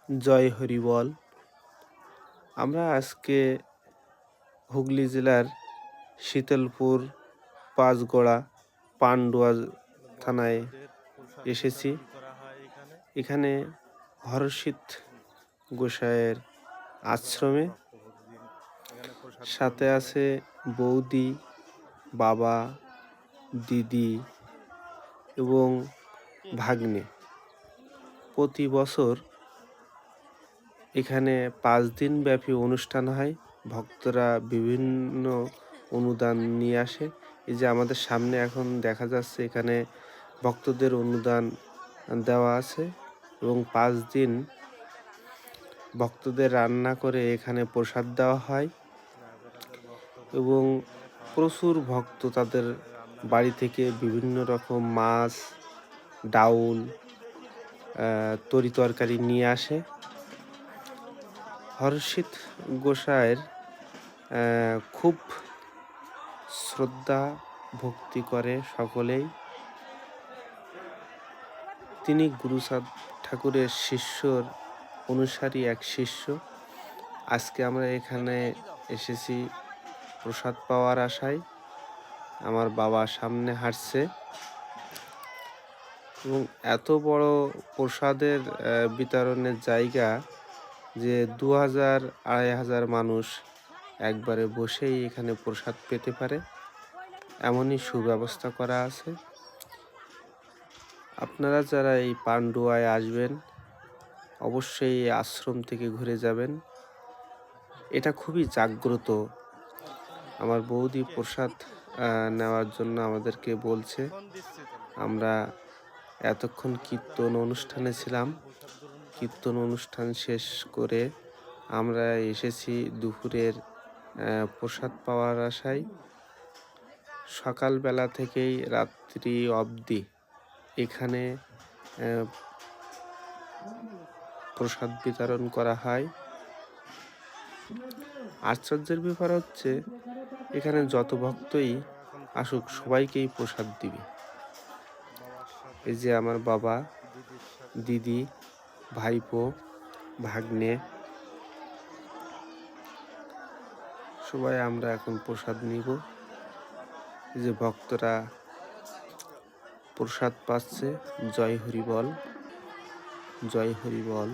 জয় হরিবল। আমরা আজকে হুগলি জেলার শীতলপুর পাঁচগড়া পান্ডুয়া থানায় এসেছি। এখানে হরষিত গোসাইয়ের আশ্রমে সাথে আছে বৌদি, বাবা, দিদি এবং ভাগ্নে। প্রতি বছর এখানে 5 দিন ব্যাপী অনুষ্ঠান হয়। ভক্তরা বিভিন্ন অনুদান নিয়ে আসে। এই যে আমাদের সামনে এখন দেখা যাচ্ছে এখানে ভক্তদের অনুদান দেওয়া আছে এবং 5 দিন ভক্তদের রান্না করে এখানে প্রসাদ দেওয়া হয় এবং প্রচুর ভক্ত তাদের বাড়ি থেকে বিভিন্ন রকম মাছ, ডাউল, তরি তরকারি নিয়ে আসে। হরষিত গোসাইয়ের খুব শ্রদ্ধা ভক্তি করে সকলেই। তিনি গুরুচাঁদ ঠাকুরের শিষ্যর অনুসারী এক শিষ্য। আজকে আমরা এখানে এসেছি প্রসাদ পাওয়ার আশায়। আমার বাবা সামনে হাঁটছে এবং এত বড় প্রসাদের বিতরণের জায়গা যে 2000-2500 মানুষ একবারে বসেই এখানে প্রসাদ পেতে পারে, এমনই সুব্যবস্থা করা আছে। আপনারা যারা এই পান্ডুয়ায় আসবেন অবশ্যই এই আশ্রম থেকে ঘুরে যাবেন। এটা খুবই জাগ্রত। আমার বৌদি প্রসাদ নেওয়ার জন্য আমাদেরকে বলছে। আমরা এতক্ষণ কীর্তন অনুষ্ঠানে ছিলাম। কীর্তন অনুষ্ঠান শেষ করে আমরা এসেছি দুপুরের প্রসাদ পাওয়ার আশায়। সকালবেলা থেকেই রাত্রি অবধি এখানে প্রসাদ বিতরণ করা হয়। আশ্চর্যের ব্যাপার হচ্ছে এখানে যত ভক্তই আসুক সবাইকেই প্রসাদ দিবে। এই যে আমার বাবা, দিদি, ভাইপো, ভাগ্নে সবাই আমরা এখন প্রসাদ নিব। এই যে ভক্তরা প্রসাদ পাচ্ছে। জয় হরিবল, জয় হরিবল।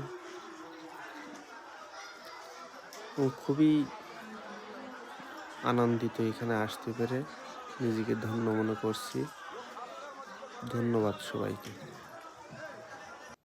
খুবই আনন্দিত এখানে আসতে পেরে, নিজেকে ধন্য মনে করছি। ধন্যবাদ সবাইকে।